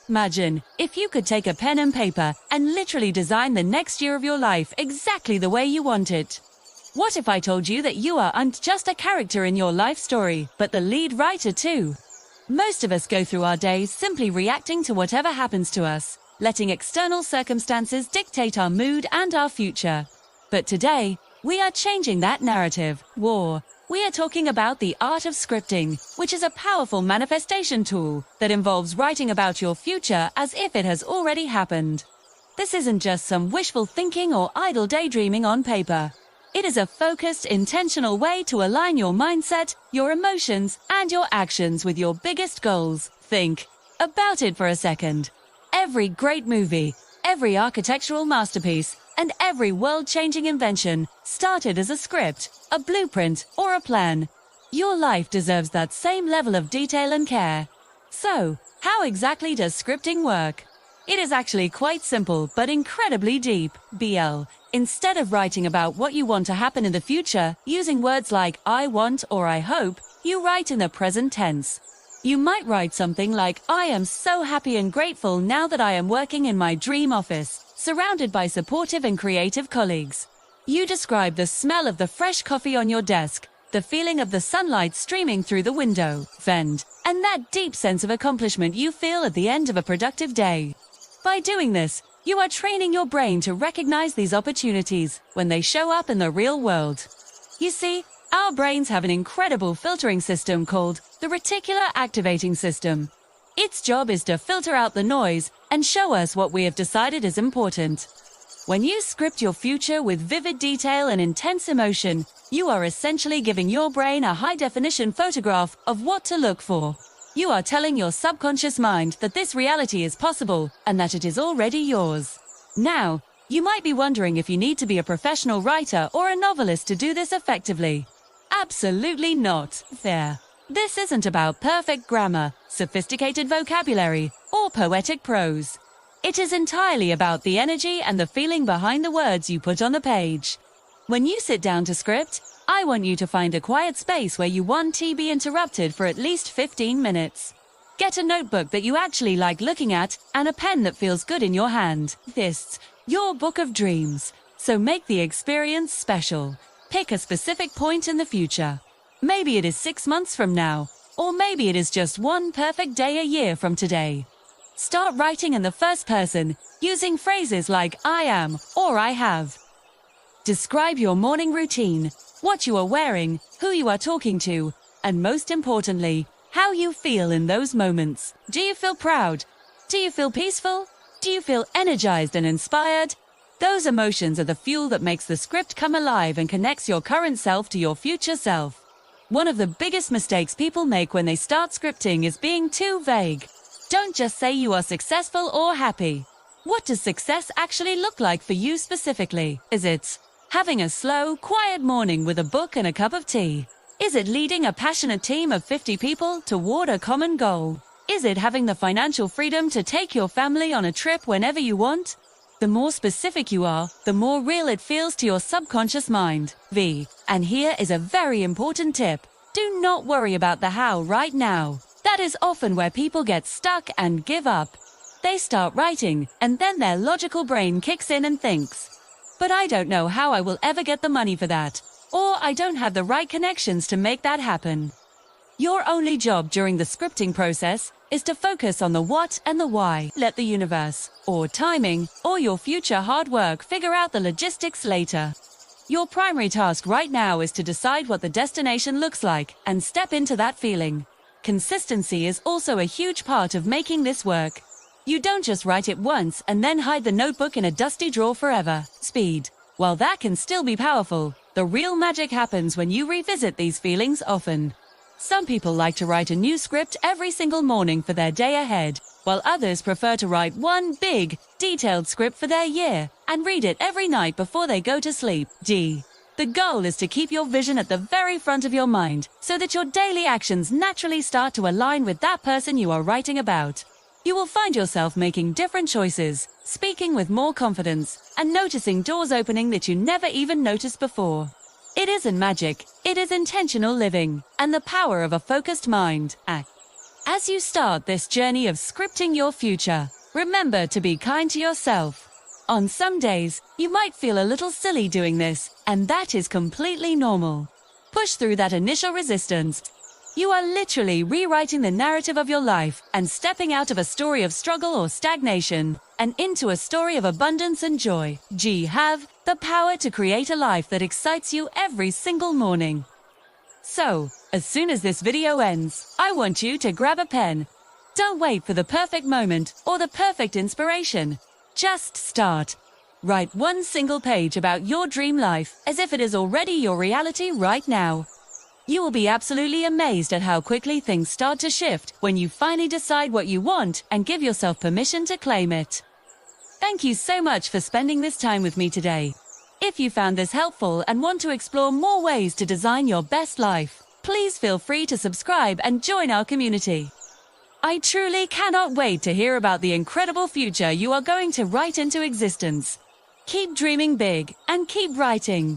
Imagine if you could take a pen and paper and literally design the next year of your life exactly the way you want it. What if I told you that you aren't just a character in your life story, but the lead writer too? Most of us go through our days simply reacting to whatever happens to us, letting external circumstances dictate our mood and our future. But today, we are changing that narrative. We are talking about the art of scripting, which is a powerful manifestation tool that involves writing about your future as if it has already happened. This isn't just some wishful thinking or idle daydreaming on paper. It is a focused, intentional way to align your mindset, your emotions, and your actions with your biggest goals. Think about it for a second. Every great movie, every architectural masterpiece, and every world-changing invention started as a script, a blueprint, or a plan. Your life deserves that same level of detail and care. So, how exactly does scripting work? It is actually quite simple, but incredibly deep. Instead of writing about what you want to happen in the future, using words like I want or I hope, you write in the present tense. You might write something like, I am so happy and grateful now that I am working in my dream office, surrounded by supportive and creative colleagues. You describe the smell of the fresh coffee on your desk, the feeling of the sunlight streaming through the window, and that deep sense of accomplishment you feel at the end of a productive day. By doing this, you are training your brain to recognize these opportunities when they show up in the real world. You see, our brains have an incredible filtering system called the reticular activating system. Its job is to filter out the noise and show us what we have decided is important. When you script your future with vivid detail and intense emotion, you are essentially giving your brain a high-definition photograph of what to look for. You are telling your subconscious mind that this reality is possible and that it is already yours. Now, you might be wondering if you need to be a professional writer or a novelist to do this effectively. Absolutely not. This isn't about perfect grammar, sophisticated vocabulary, or poetic prose. It is entirely about the energy and the feeling behind the words you put on the page. When you sit down to script, I want you to find a quiet space where you won't be interrupted for at least 15 minutes. Get a notebook that you actually like looking at and a pen that feels good in your hand. This, your book of dreams. So make the experience special. Pick a specific point in the future. Maybe it is 6 months from now, or maybe it is just one perfect day a year from today. Start writing in the first person, using phrases like I am or I have. Describe your morning routine, what you are wearing, who you are talking to, and most importantly, how you feel in those moments. Do you feel proud? Do you feel peaceful? Do you feel energized and inspired? Those emotions are the fuel that makes the script come alive and connects your current self to your future self. One of the biggest mistakes people make when they start scripting is being too vague. Don't just say you are successful or happy. What does success actually look like for you specifically? Is it having a slow, quiet morning with a book and a cup of tea? Is it leading a passionate team of 50 people toward a common goal? Is it having the financial freedom to take your family on a trip whenever you want? The more specific you are, the more real it feels to your subconscious mind. And here is a very important tip. Do not worry about the how right now. That is often where people get stuck and give up. They start writing, and then their logical brain kicks in and thinks, but I don't know how I will ever get the money for that, or I don't have the right connections to make that happen. Your only job during the scripting process is to focus on the what and the why. Let the universe, or timing, or your future hard work figure out the logistics later. Your primary task right now is to decide what the destination looks like and step into that feeling. Consistency is also a huge part of making this work. You don't just write it once and then hide the notebook in a dusty drawer forever. Speed. While that can still be powerful, the real magic happens when you revisit these feelings often. Some people like to write a new script every single morning for their day ahead, while others prefer to write one big, detailed script for their year and read it every night before they go to sleep. The goal is to keep your vision at the very front of your mind so that your daily actions naturally start to align with that person you are writing about. You will find yourself making different choices, speaking with more confidence, and noticing doors opening that you never even noticed before. It isn't magic, it is intentional living, and the power of a focused mind. As you start this journey of scripting your future, remember to be kind to yourself. On some days, you might feel a little silly doing this, and that is completely normal. Push through that initial resistance. You are literally rewriting the narrative of your life and stepping out of a story of struggle or stagnation and into a story of abundance and joy. Have the power to create a life that excites you every single morning. So, as soon as this video ends, I want you to grab a pen. Don't wait for the perfect moment or the perfect inspiration. Just start. Write one single page about your dream life as if it is already your reality right now. You will be absolutely amazed at how quickly things start to shift when you finally decide what you want and give yourself permission to claim it. Thank you so much for spending this time with me today. If you found this helpful and want to explore more ways to design your best life, please feel free to subscribe and join our community. I truly cannot wait to hear about the incredible future you are going to write into existence. Keep dreaming big and keep writing.